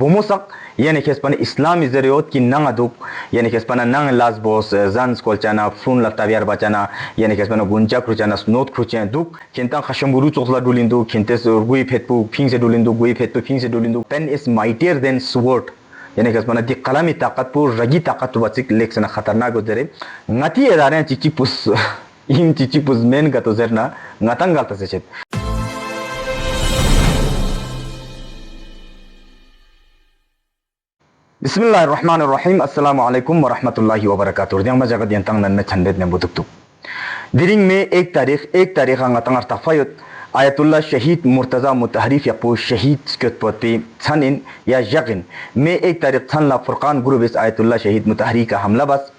Bumusak yani kespana Islam izeriot ki nang aduk yani kespana nang Lesbos Zans kolchana frun laftaviar bachana yani kespana gunja kruchana snot kruchen duk kintan khashamburu chokla dulindu kintes gui phetpu phing se dulindu gui phetpu phing se dulindu pen is mightier than sword yani kespana di qalami taqat pu ragi taqat bachik leksana khatarnak gozere ngati edare chichi pus in chichi pus men gato zerna ngatang galta sechet Bismillahirrahmanirrahim. Assalamualaikum warahmatullahi wabarakatuh. Yang majaga diantang nan chandet ne butuk tuk. Diring में एक तारीख अंगतंग अर्तफायत ayatollah शहीद मुर्तजा मुतहरीफ यापो शहीद स्कतपति छनिन या यकिन में एक तारीख छनला Furqan group ayatollah शहीद मुतहरी का हमला बस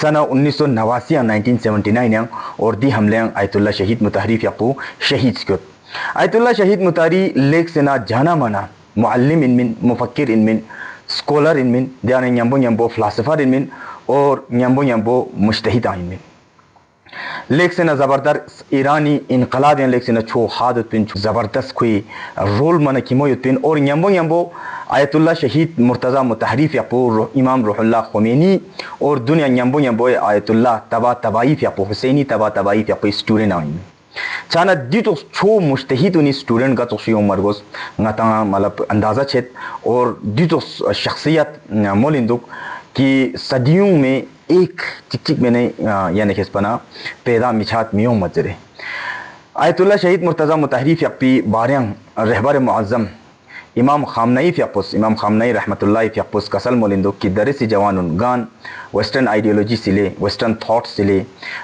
सन 1989 1979 और दी हमले आयतुल्ला शहीद मुतहरीफ यापो शहीद स्कत आयतुल्ला शहीद मुतहरी लेख सेना जाना माना मुअल्लिम इनमिन मुफक्किर इनमिन स्कॉलर इनमिन दियाने न्यम्बो फिलोसोफर इनमिन और न्यम्बो मुज्तहिद इनमिन लेख से न जबरदस्त ईरानी इनकलाब लेख से न छो हादत पिन जबरदस्त कोई रोल मन किमोयत पिन और न्यम्बो आयतुल्ला शहीद मुर्तजा मुतहरीफ यापो इमाम रुहुल्लाह खुमैनी और दुनिया न्यम्बो आयतुल्ला तबाइफ यापो हुसैनी तबाइफ यापो स्टूडेंट आइन चाना दितो छो मुज्तहिद उनी स्टूडेंट का तो शियो मरगोस ngata मतलब अंदाजा छेत और दितो शख्सियत मोलिंदुक कि सदियों में एक चिक मैंने यानी खेसपना पैदा मिछात मियों मजरे आयतुल्ला शहीद मुर्तजा मुतहरीफ यप्पी बारियांग रहबर मुअज्जम इमाम खामनई रहमतुल्लाह फ़ियक़्पुस कसल मोलिंदो की दरसी जवानुन गान वेस्टर्न आइडियोलॉजी सिले वेस्टर्न थॉट सिले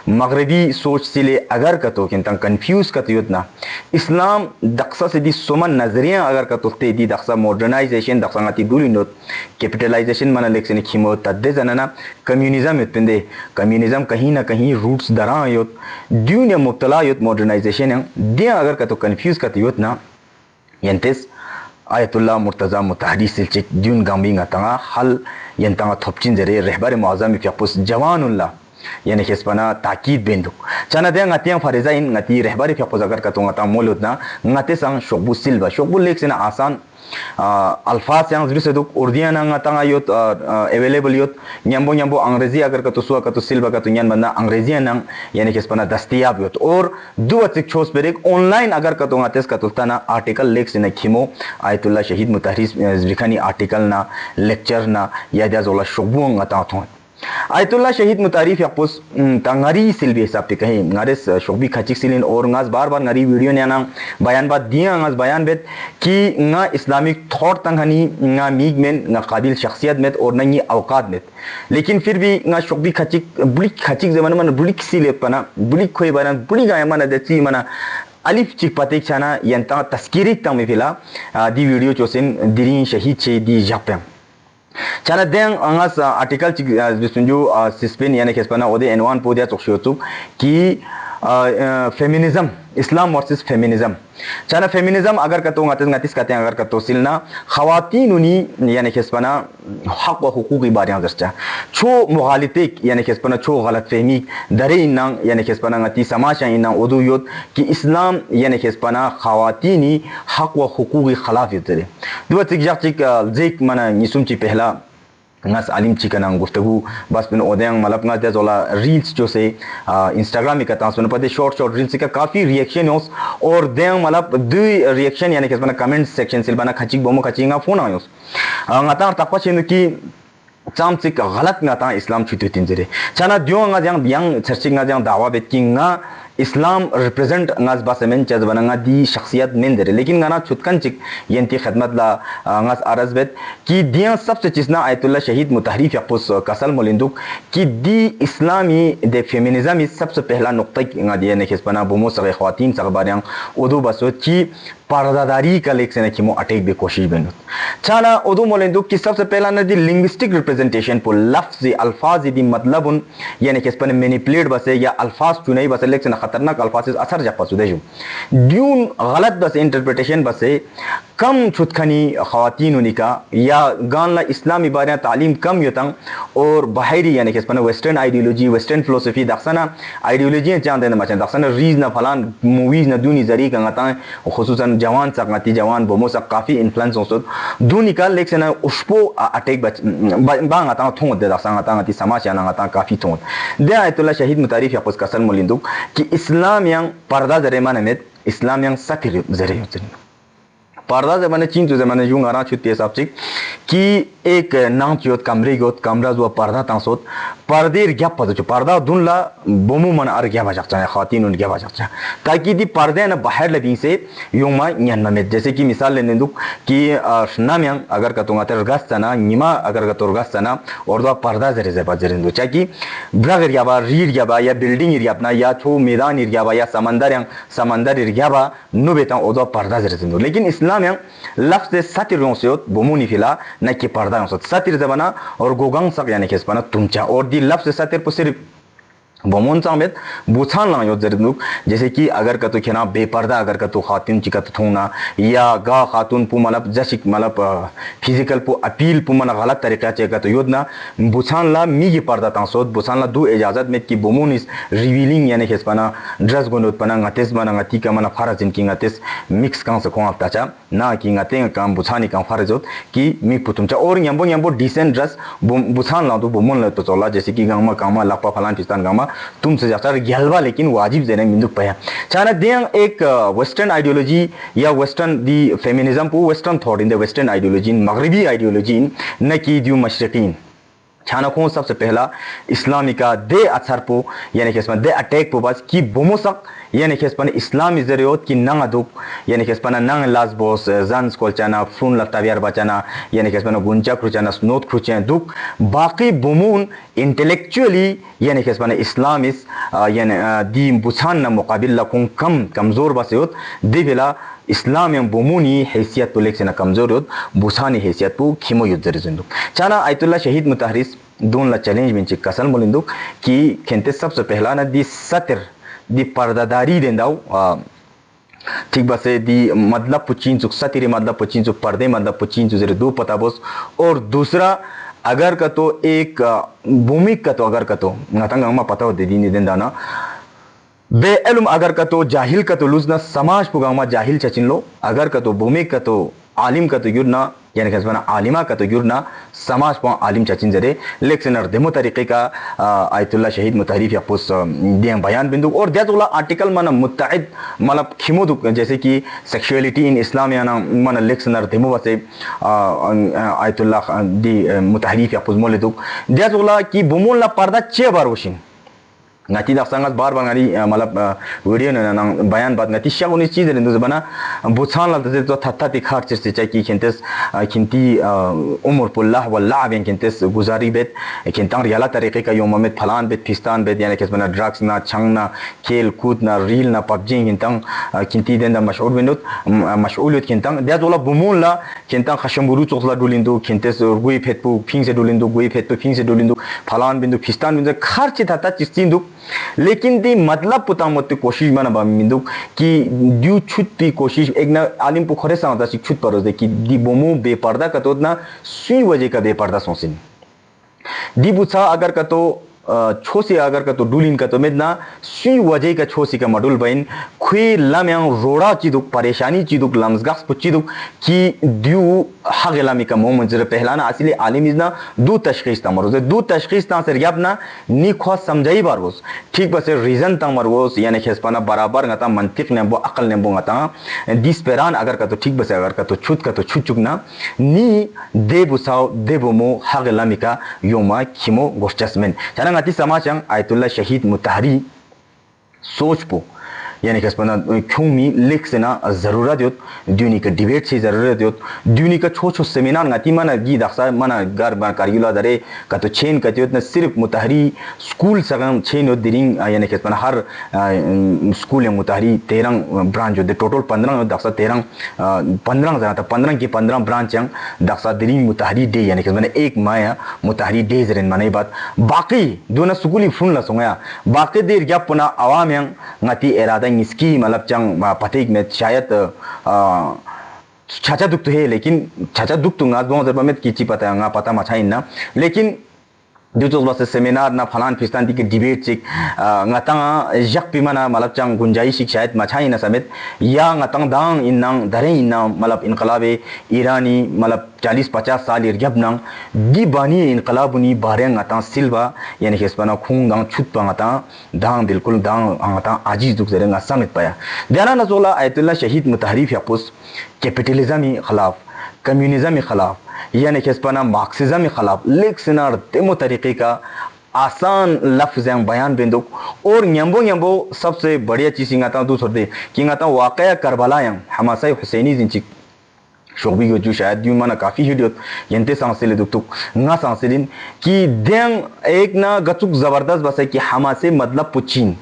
मगरबी सोच सिले अगर कतो किंतन कंफ्यूज कतो युतना इस्लाम दक्सा से दी सुमन नजरिया अगर कतो ते दी Daksha modernisation Daksha ngati dulindo capitalisation मन लेक्सन खिमो तद्दे जनना कम्युनिज्म युतपंदे कम्युनिज्म कहीं ना कहीं रूट्स दरा युत दुनिया मुब्तला युत मॉडर्नाइजेशन दिया अगर कतो कंफ्यूज कतो युतना यंतेस आयतुल्ला मुर्तजा मुतहरी सिलचिक द्यून गांबी ngata हल यंता थोपचिन जरे रहबर मुअज्जम फ़ियक़्पुस जवानुल्ला यानी खेसपना ताकीद बेंदुक चना दे ngatiang फरिजा इन ngati रहबर फ़ियक़्पुस अगर कतो ngata मोलुतना ngate sang शोकबु सिल्वा शोकबु लेक्सन आसान अल्फाज yang zuri seduk urdian ngata yot available yot nyambo अंग्रेजी अगर कतो सुआ कतो सिल्वा कतो nyan बंदा अंग्रेजी नंग यानी खेसपना दस्तयाब यत और दो चिक छोस पेरेक ऑनलाइन अगर कतो ngates कतो तना आर्टिकल लेक्स ने खिमो आयतुल्ला शहीद मुतहरी जिखानी आर्टिकल ना लेक्चर ना या जोला शोकबु ngata थो आयतुल्ला शहीद मुतहरी फ़ियक़्पुस तंगारी सिल्बी हिसाब ते कहीं ngares शोकबी खचिक सिलिन और ngaस बार ngari वीडियो ने ना बयान बात दिया ngaस बयान बेत कि nga इस्लामिक थॉट तंगनी nga मीगमेन nga काबिल शख्सियत में और नहीं औकात में लेकिन फिर भी nga शोकबी खचिक जमाना मन बुलिक सिले पना बुलिक खोई बना बुलिक गाय मन देची मना अलिफ चिक पतेक छाना यंता तस्कीरी तंग में फिला दी वीडियो चोसिन दिरी शहीद छे दी जापें चना देंग अंगास आर्टिकल चिक बिसुंजु सिस्पेन यानी खेसपना ओदे एनवान पोदिया चोक्शियोतु कि फेमिनिज्म इस्लाम वर्सेस फेमिनिज्म चना फेमिनिज्म अगर कतो ngatiस कते अगर कतो सिलना खवातीन उनी यानी खेसपना हक व हुकूक बारे दर्चा छो मुगालितिक यानी खेसपना छो गलत फहमी दरे इन्ना यानी खेसपना ngati समाशा इन्ना ओदु योत कि इस्लाम यानी खेसपना खवातीनी हक व हुकूक खिलाफ यतरे दुआ चिक जेक मना निसुम ची पहला ngas alim चिकन गुफ्तगू बस पिन ओदेंग मतलब ngas दे जोला रील्स जो से इंस्टाग्राम में करता हूँ पते शॉर्ट रील्स का काफ़ी रिएक्शन हो और देंग मतलब दो रिएक्शन यानी कि इसमें कमेंट सेक्शन से बना खचिक बोमो खचिंगा फोन आयो ngata takwa chenu ki chamchik गलत ngata इस्लाम छुट्टी तिंजरे चना दियो yang चर्चिक yang दावा बेत किंगा इस्लाम represent ngaz basemen chaz bananga di शख्सियत में दे लेकिन गाना छुटकन चिक यंती खदमत ला ngaz अरज बेत कि दिया सबसे चीज़ ना आयतुल्ला शहीद मुतहरी फ़ियक़्पुस कसल मोलिंदुक कि दी इस्लामी दे फेमिनिज्म सबसे पहला नुक्ता nga दिया ने खेसपना बुमो सगे ख़वातीन सगबारियां उदो बसो कि पर्दादारी का लेख से किमो अटैक बे कोशिश बेनुत चाना उदो मोलिंदुक कि सबसे पहला ना दी लिंग्विस्टिक रिप्रेजेंटेशन पर लफ्ज़ अल्फाज दी मतलब उन यानी खेसपने मैनिपुलेट बसे या अल्फाज चुनाई बसे लेख से खतरनाक अल्फाज असर जब पसुदे जो ड्यून गलत बसे इंटरप्रिटेशन बसे कम छुटखनी ख़वातीन उनिका या गान ला इस्लामी बारे तालीम कम योतंग और बाहरी यानी कि वेस्टर्न आइडियोलॉजी वेस्टर्न फिलोसफी दक्षना आइडियोलॉजी चांदे न मचन दक्षना रीज न फलान मूवीज न दूनी जरी कंगता खुसूसन जवान सकती जवान बोमो सब काफ़ी इन्फ्लुएंस होसो दूनिका लेक्सन उस्पो अटैक बांग आता थोंद दे दक्षना आता ती समाज याना आता काफ़ी थोंद दे आयतुल्ला शहीद मुतारिफ याकुस कसर मोलिंदुक कि इस्लाम yang पर्दा जरे माने में इस्लाम yang satir जरे होते पर्दा जमाने चीन तो जमाने यूं आरा छुट्टी हिसाब से कि एक नाम चियोत कमरे गोत कमरा जो पर्दा तांसोत पर्दे गैप पद जो पर्दा दुनला बोमु मन अर गया बजाता है खातिन उन गया बजाता है ताकि दी पर्दे न बाहर लबी से यूं मा यन में जैसे कि मिसाल लेने दो कि नाम yang अगर का तुंगा तेर गस्ता ना निमा अगर का तोर गस्ता ना और दो पर्दा जरे जबा जरे दो चाकी ब्रागर या बा रीड या बा या बिल्डिंग एरिया अपना या छो मैदान एरिया बा या समंदर एरिया बा नु बेटा ओ दो पर्दा जरे दो लेकिन इस्लाम yang लफ्ज़ सतिर रोंसेot बोमुनी फिला न कि पर्दा रोंसेot सतिर जबाना और गोगंग सक यानी कि स्पना तुमचा और दी लफ्ज़ सतिर पर सिर्फ बोमोन सामेत बुछान ला यो जरनुक जैसे कि अगर का तो खेना बेपर्दा अगर का तो खातिन चिकत थोंगना या गा खातून पु मतलब जसिक मतलब फिजिकल पु अपील पु मन गलत तरीका चेका तो योदना बुछान ला मी पर्दा तांसोत बुछान ला दो इजाजत में कि बोमोन इस रिवीलिंग यानी कि स्पना ड्रेस गोनोत पना ngtes बना ngati का मन फरज इनकी ngtes मिक्स कां से को आपता ना कि ngate काम बुछानी का फरजोत कि मी पुतुमचा और यंबो डिसेंट ड्रेस बुछान ला तो बोमोन ला तो चला जैसे कि गामा कामा लापा फलान पिस्तान गामा तुमसे जाता गहलवा लेकिन वाजिब देने मिंदुक पया चाना दें एक वेस्टर्न आइडियोलॉजी या वेस्टर्न दी फेमिनिज्म को western thought in the western ideology मगरिबी आइडियोलॉजी न की दियो मशरकीन छाना कौन सबसे पहला इस्लामी का दे असर पो यानी कि इसमें दे अटैक पो बस कि बोमोसक यानी कि इसमें इस्लामी जरियोत की नंग दुक यानी कि इसमें नंग लाज बोस जानस कोलचाना फ्रून लफ्तावियार बचाना यानी कि इसमें गुंजा खुचाना स्नोत खुचे दुक बाकी बोमून इंटेलेक्चुअली यानी कि इसमें इस्लामिस यानी दी बुछान न मुकाबिल लकुं कमजोर बसयोत दे बिला इस्लाम yang bomuni हैसियत तो लेक्सना कमजोर होत बुसानी हैसियत पु खिमो युद्धर जिंदु चाना आयतुल्ला शहीद मुताहरिस दोन ला चैलेंज में कसल मोलिंदु कि खेंते सबसे पहला ना दी सतिर दी पर्दादारी देंदाउ ठीक बसे दी मतलब पुचीन चुक सतिर मतलब पुचीन चुक पर्दे मतलब पुचीन चुक जरे दो पता बोस और दूसरा अगर का तो एक भूमिक का तो अगर का तो नतंग हमा पता हो दे दी देंदा ना बेइल्म अगर का तो जाहिल का तो लुजना समाज पुगामा जाहिल चचिन लो अगर का तो भूमि का तो आलिम का तो युरना यानी कि आलिमा का तो युरना समाज पा आलिम चचिन जरे लेकिन अर्धमो तरीके का आयतुल्ला शहीद मुतारिफ यापुस दिया बयान बिंदु और दिया आर्टिकल मन मुत्तहिद मतलब खिमोदु जैसे कि सेक्सुअलिटी इन इस्लाम याना मन लेकिन अर्धमो बसे आयतुल्ला दी मुतारिफ यापुस मोलेदु दिया कि बुमुल्ला पर्दा चे बार वशिन ngati dak sangat bar ngari malap video na bayan bat ngati sha unis चीज रेंदु जबाना बुछान ला दे तो थत्ता ति खार चेस चे कि खिंतेस खिंती उमर पुल्लाह वल्लाह बेन खिंतेस गुजारी बेत खिंतांग रियाला तरीके का योम में फलान बेत फिस्तान बेत यानी किसमना ड्रग्स ना छंग ना खेल कूद ना रील ना पबजी खिंतांग खिंती देंदा मशहूर बेनुत मशहूलियत खिंतांग दे जोला बुमुन ला खिंतांग खशमबुरु चोखला दुलिंदु खिंतेस गुई फेतपु फिंग से दुलिंदु गुई फेतपु फिंग से दुलिंदु फलान बिंदु फिस्तान बिंदु खार चे थत्ता चिस्तिंदु लेकिन दी मतलब पुता मत कोशिश बना बिंदु कि ड्यू छुट्टी कोशिश एक ना आलिम पुखरे सा होता छुट पर दे कि दी बोमो बेपर्दा का तो ना सुई वजह का बेपर्दा सोसिन दी बुछा अगर का तो छोसी अगर का तो डुलिन का तो मेदना सुई वजह का छोसी का मडुल बइन खुई लम्यांग रोड़ा चिदुक परेशानी चिदुक लम्सगास पुचिदुक कि ड्यू हगलामी का मोमेंट जरा पहलाना असली आलिम इजना दो तशखीस ता मरोज दो तशखीस ता सर याबना नी खो समझाई बारवोस ठीक बस रीजन ता मरोस यानी खेसपाना बराबर ngata मंतिक ने बो अकल ने बो ngata दिसपेरान अगर का तो ठीक बस अगर का तो छुट चुकना नी दे बुसाओ दे बोमो हगलामी का योमा खिमो गोष्टसमेन जना ngati समाचांग आयतुल्ला शहीद मुताहरी सोच पो यानी कि क्यों मी लेख से ना ज़रूरत होत दुनी का डिबेट से ज़रूरत होत दुनी का छो seminar ngati mana gi daksa mana gar ba kargila dare का तो चेन का होत ना सिर्फ मुताहरी स्कूल सगम चेन होत दिरिंग यानी कि हर स्कूल में मुताहरी 13 ब्रांच होते टोटल 15 होत daksa 15 जाता 15 की 15 ब्रांच yang daksa दिरिंग मुताहरी डे यानी कि एक माया मुताहरी डे जरेन माने बात बाकी दोना स्कूली फुन ला सोंगा बाकी देर गया पुना आवाम yang ngati erada इसकी मतलब चंग पथिक में शायद छाचा दुख तो है लेकिन छाचा दुख तो ngaज bong zerba met kichi pata nga pata machain na लेकिन दिवचोस बस सेमिनार ना फलान फिस्तान ती के डिबेट चिक ngata jak pimana malap chang gunjai शिक शायद मछाई ना समेत या ngata दांग इन्नांग धरे इन्ना मतलब इनकलाबे ईरानी मतलब 40-50 साल इरगब नंग दी बानी इनकलाबुनी बारे ngata सिल्वा यानी कि स्पना खुंग दांग छुट ngata दांग बिल्कुल दांग ngata आजीज दुख जरे ngasa समेत पाया ध्याना नजोला आयतुल्लाह शहीद मुतहरिफ यापुस कैपिटलिज्म के खिलाफ कम्युनिज्म के खिलाफ यानी कि स्पना मार्क्सिज्म के खिलाफ लेक्सनर डेमो तरीके का आसान लफ्ज़ बयान बिंदुक और यंबो यंबो सबसे बढ़िया चीज़ इंगाता दूसर दे कि इंगाता वाक़या Karbala young Hamasa Husaini जिनची Shobi को जो शायद यूं माना काफ़ी हिडियोत यंते सांसेले दुक्तुक ना सांसेलिन कि दें एक ना गचुक ज़बरदस्त बस है कि हमासे मतलब पुचीन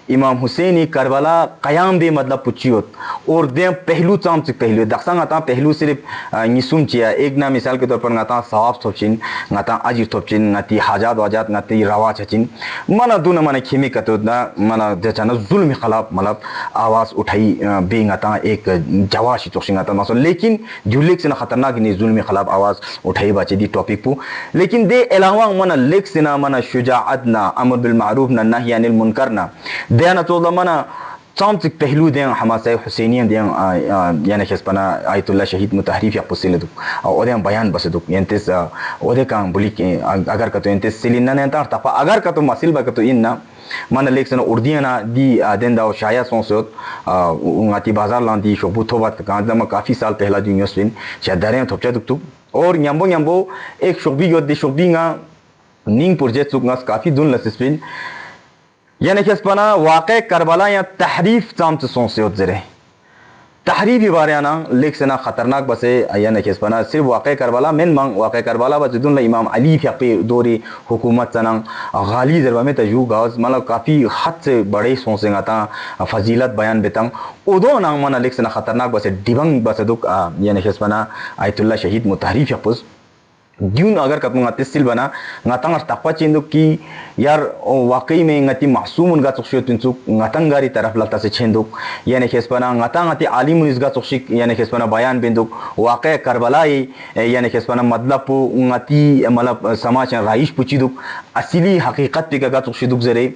इमाम हुसैनी करबला कयाम बे मतलब पुचियोत और दे पहलू चाम से पहलू दक्षांग आता पहलू सिर्फ निसुम चिया एक ना मिसाल के तौर पर ngata सवाब थोपचिन ngata अजीर थोपचिन ngati हाजात वाजात ngati रवा छचिन मना दुन मना खिमी कतो ना मना जचना जुल्म खिलाफ मतलब आवाज उठाई बे ngata एक जवाशी चोक्सिंग आता मसो लेकिन जुलिक से खतरनाक ने जुल्म खिलाफ आवाज उठाई बाचे दी टॉपिक पु लेकिन दे अलावा मना लेक से ना मना शुजाअत ना अमर बिल मारूफ ना नही अनिल मुनकर ना देना तो मना चांचिक पहलू दें हमारे हुसैनियन दें यानी कि स्पना आयतुल्लाह शहीद मुतहरिफ या पुसिल दुक और दें बयान बस दुक यंतेस और का बुली के अगर का तो यंतेस सिलिना ने तार तफा अगर का तो मसिल बा का तो इन्ना मन लेक्सन उर्दियाना दी देंदा शाया सोसोत उंगाती बाजार लांदी शोबू थोबात का जमा काफी साल पहला जो न्यूज़ शायद दरें थोपचा दुक और यंबो यंबो एक शोबी यो दे शोबींगा निंग प्रोजेक्ट सुकनास काफी दुन लसिस्पिन यानी कि स्पना वाक़े करबला या तहरीफ चाम से सोंसे उतरे तहरीफ बारे ना लेख से ना खतरनाक बसे यानी कि स्पना सिर्फ वाक़े करबला मेन मांग वाक़े करबला बजुदुन इमाम अली फ़क़ी दौरे हुकूमत सनंग गाली ज़रबा में तजू गाज मतलब काफ़ी हद से बड़े सोंसे गाता फजीलत बयान बेतंग उदो ना मना लेख से ना खतरनाक बसे डिबंग बसे दुक यानी कि स्पना आयतुल्लाह शहीद मुतहरिफ यपुस ड्यून अगर कतमु ngati sil bana ngatang takpa chindu ki yar वाकई में ngati मासूम उनका चुक्षियो तिनसुक ngatang gari तरफ लगता से छेंदुक यानी खेसपना ngatang ngati आलिम उनका चुक्षिक यानी खेसपना बयान बिंदुक वाक़े करबलाई यानी खेसपना मतलब ngati मतलब समाज राइश पुचिदुक असली हकीकत पे का चुक्षिदुक जरे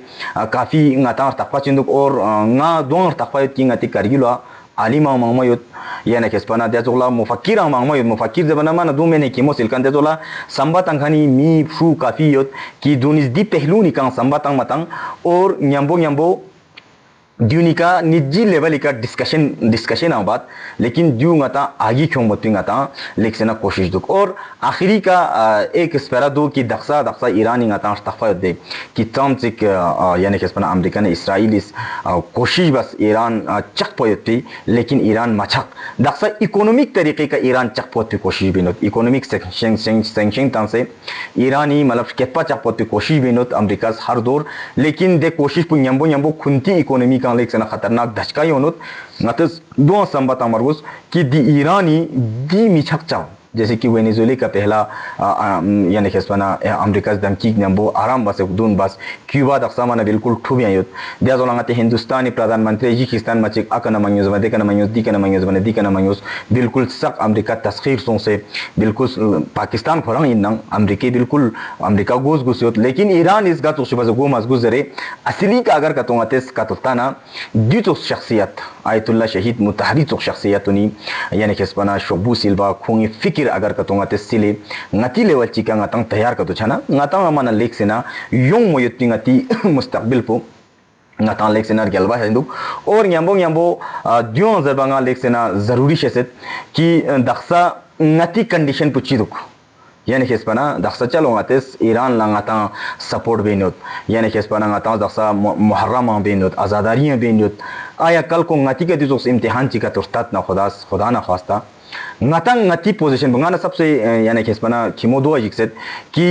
काफी ngatang takpa चिंदुक और nga दोंग takpa की ngati करगिलो आलिमा मांगमायुत यानी कि स्पना देजोला मुफक्किर मांगमायुत मुफक्किर जबना माना दो मैंने किमो सिलकन देजोला संबत अंखानी मी फू काफी युत कि दुनिस दी पहलू निकां संबत अंग मतंग और न्यंबो ड्यूनिका निजी लेवल का डिस्कशन बात लेकिन ड्यू ngata आगे क्यों बतुई ngata लेक्सना कोशिश दुक और आखिरी का एक स्पेरा दो कि दक्सा ईरानी ngata तफा दे कि तमचिक यानी कि स्पना अमेरिका ने इसराइल इस कोशिश बस ईरान चक पोयती लेकिन ईरान मचक दक्सा इकोनॉमिक तरीके का ईरान चक पोती कोशिश भी नोट इकोनॉमिक सैंक्शन तंग से ईरानी मतलब केपा चक पोती कोशिश भी नोट अमेरिका हर दौर लेकिन दे कोशिश पु यंबो खुंती इकोनॉमी लेक से खतरनाक धचका योनुत नतस दो संबत अमरगुस कि दी ईरानी दी मिछक चाव जैसे कि वेनेजुएला का पहला यानी कि स्पना अमेरिका धमकी नंबो आराम बस दून बस क्यूबा दक्सा माना बिल्कुल ठुबिया युत दिया जोलांगते हिंदुस्तानी प्रधानमंत्री जिकिस्तान मचिक अकन मंयूज बने कन मंयूज दी कन मंयूज बने दी कन मंयूज बिल्कुल सक अमेरिका तस्खीर सों से बिल्कुल पाकिस्तान खोरंग इनंग अमेरिका बिल्कुल अमेरिका गोस गुसयोत लेकिन ईरान इस गात सुबह गो मस गुजरे असली का अगर कतोंगतेस कतोताना दी तो शख्सियत आयतुल्लाह शहीद मुतहरिफ तो शख्सियतुनी यानी कि स्पना शोबू सिल्वा खुंगी फिक्र अगर कतोंगा ते सिले ngati level chika ngatang tayar ka to chana ngatang amana lek sena yong moyuti ngati mustaqbil po ngatang lek sena gelba hindu और yambo dion zabanga lek sena zaruri sheset ki daksa ngati condition puchiduk यानी कि स्पना दक्सा चलो ngates Iran langata support बेनोत यानी कि स्पना ngata Daksha Muharram बेनोत आजादारियां बेनोत आया कल को ngati के दिसोस इम्तिहान चिका तो स्टार्ट ना खुदा ना खास्ता ngatang ngati position bangana सबसे यानी कि स्पना खिमोदो जिक्सेत कि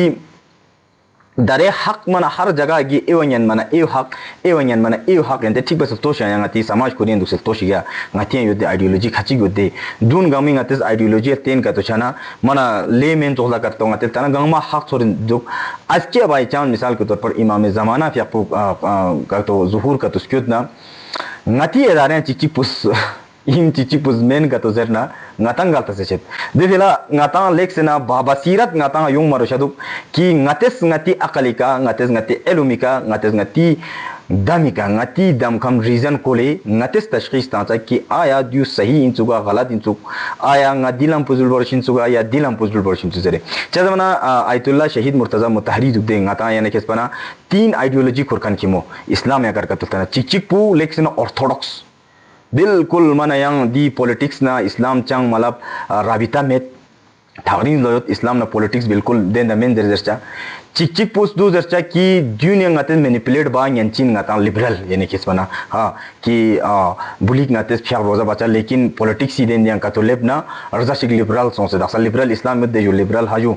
दारे हक मना हर जगह की एवंयन मना एव हक एंते ठीक बस तोशा ngati समाज को दिन दुसे तोशिया ngati युद्ध आइडियोलॉजी खची युद्ध दून गामी ngati आइडियोलॉजी तेन का तो छना मना लेमेन तोला करता ngati तना गामा हक छोड़ जो आज के बाई चांद मिसाल के तौर पर इमाम ज़माना याकूब का तो ज़ुहूर का तो स्क्यूत ना ngati इदारे चिची पुस im cici puzmen ka to zerna ngatang galta sechet de vela ngatang leksena babasirat ngatang yung maro shaduk ki ngates ngati akalika ngates ngati elumika ngates ngati damika ngati dam kam reason kole ngates tashkhis ta ki aya du sahi inchuga galat inchuk aya ngadilam puzul borshin chuga ya dilam puzul borshin chuzere chadamana ayatullah shahid murtaza mutahri dukde ngata ya nekespana तीन ideology खुरकन किमो इस्लाम या कर कतुलतना चिक पू Luxon Orthodox बिल्कुल माना yang di politics na Islam chang malap rabita met thagrin loyot Islam na politics bilkul den da men derja चिक post दो जर्चा की दुनिया ngate manipulate ba yanchin ngata liberal यानी किस बना हाँ कि बुलिक ngate फिर रोजा बचा लेकिन politics ही दें का तो लेबना रजा शिक liberal सोच दासा liberal इस्लाम में दे जो liberal हाजू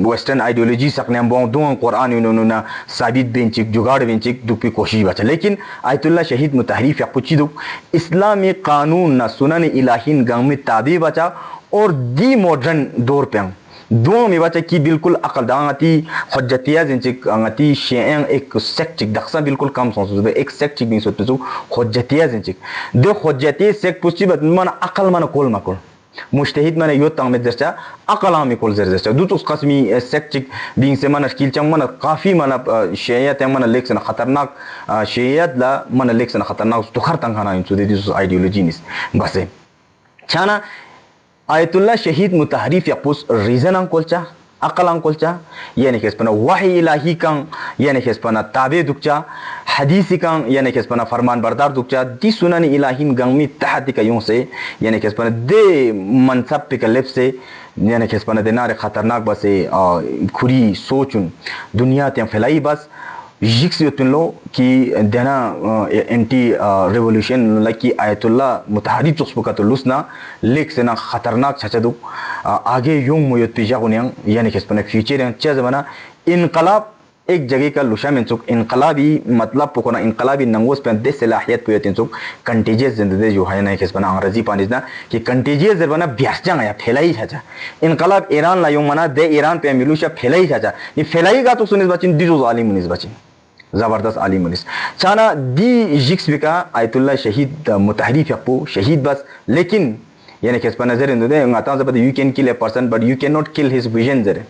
western ideology सकने हम बहुत दो कुरान उन्होंने साबित बेंचिक जुगाड़ बेंचिक दुपी कोशिश बचा लेकिन आयतुल्लाह शहीद मुताहरीफ या कुछ दो इस्लामी कानून ना सुनन इलाहीन गांव में ताबी बचा और दी मॉडर्न दौर पे दो में बचा कि बिल्कुल अकल दांगती हज्जतिया जिनचिक अंगती शेंग एक सेक्चिक दक्सा बिल्कुल कम सोच एक सेक्चिक नहीं सोचते जो हज्जतिया जिनचिक दो हज्जतिया सेक पुष्टि बत मन अकल मन कोल मकोल मुश्तहिद मन यो तंग में दर्चा अकल आमी कोल दर्चा दो तो कसमी सेक्चिक बिंग से मन स्किल चंग मन काफी मन शेयत मन लेक्सन खतरनाक शेयत ला मन लेक्सन खतरनाक तो खर तंग खाना इन सुदे दिस आइडियोलॉजी निस बसे छाना आयतुल्लाह शहीद मुताहरीफ यापुस रीजन अंकोलचा अकल अंकोलचा यानी केसपना वही इलाही कांग यानी केसपना ताबे दुक्चा हदीसी कांग यानी केसपना फरमान बरदार दुक्चा दी सुनन इलाहीन गंगमी तहती का यूं से यानी केसपना दे मनसब पे कलेब से यानी केसपना देनारे खतरनाक बसे खुरी सोचुन दुनिया ते फैलाई बस जिक्स युतुलो कि देना एंटी रेवोल्यूशन लकी आयतुल्लाह मुताहरी चुस्पुका तो लुसना लेक से ना खतरनाक छचदु आगे यूं मुयत पिजा गुनियं यानी कि स्पने फ्यूचर yang चा जमाना इनकलाब एक जगह का लुशा में चुक इनकलाबी मतलब पुकोना इनकलाबी नंगोस पे दे सलाहियत पे यतिन चुक कंटेजियस जिंदगी जो है ना कि स्पना अंग्रेजी पानिजना कि कंटेजियस जरबना ब्यासजंग या फैलाई छचा इनकलाब ईरान ला यूं मना दे ईरान पे मिलुशा फैलाई छचा ये फैलाई का तो सुनिस बचिन दिजो जालिम मुनिस बचिन जबरदस्त आलिम मुनिस चाना दी जिक्स बिका आयतुल्लाह शहीद मुताहरीफ यपो शहीद बस लेकिन यानी कि स्पना नजर इंदो दे ngata जब you can kill a person but you can not kill his vision जरे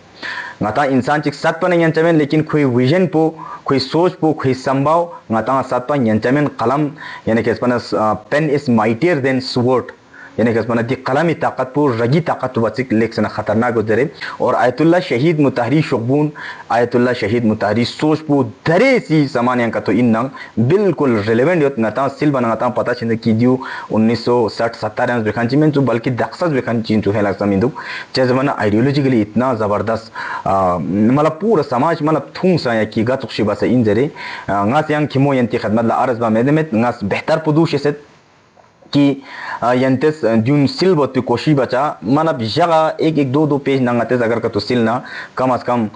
ngata इंसान चिक सत पन यंचमेन लेकिन कोई विजन पो कोई सोच पो कोई संभाव ngata सत पन यंचमेन कलम यानी कि स्पना pen is mightier than sword यानी कि स्पना दी कलमी ताकत पो रगी ताकत बचिक लेक्सन खतरनाक गुजरे और आयतुल्लाह शहीद मुताहरी शुगबून आयतुल्लाह शहीद मुताहरी सोच पो दरे सी सामान yang तो इन बिल्कुल रिलेवेंट योत ngata सिल बना ngata पता छिंद की दियो 1960 70 ans बेखान चिमेन जो बल्कि दक्सस बेखान चिन जो है लगता मिंदु चे जमाना आइडियोलॉजिकली इतना जबरदस्त मतलब पूरा समाज मतलब थूं सा या की गत खुशी बस इन जरे ngas yang kimo yanti खदमत ला अर्ज बा मेदमेत ngas बेहतर पुदुश से कि यंतेस जुन सिल बत्ती कोशी बचा माना जगह एक दो पेज नंगाते अगर का तो सिल ना कम अज कम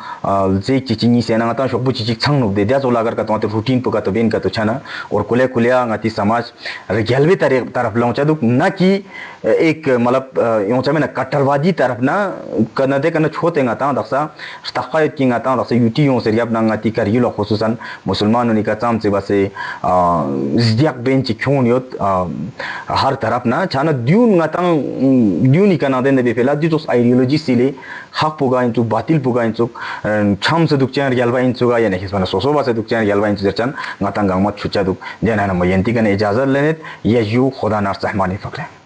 जे चिचिनी से नंगाता शोकबु चिचिक छंग नुक दे दिया जो अगर का तो रूटीन पुका तो बेन का तो छना और कुले कुलिया ngati समाज रिगेलवे तरफ लौचा दुक ना कि एक मतलब योंचा में ना कट्टरवादी तरफ ना कनदे कन छोते ngata दक्सा तखयत की ngata दक्सा यूटी यों से रियाब नंगाती करियो खुसूसन मुसलमानों नि का चाम से बसे जियाक बेन चिक्योन योत हर तरफ ना छाना द्यून ngata द्यूनी का ना देने बेफेला दिस आइडियोलॉजी सिले हक पुगा इंचु बातिल पुगा इंचु छम से दुकचन रियलवा इंचु गा यानी हिस्सा सोसो बसे दुकचन रियलवा इंचु जरचन ngata गांग मत छुचा दुक देना न मयंती कने इजाजत लेने ये यू खुदा नार रहमानी फकरे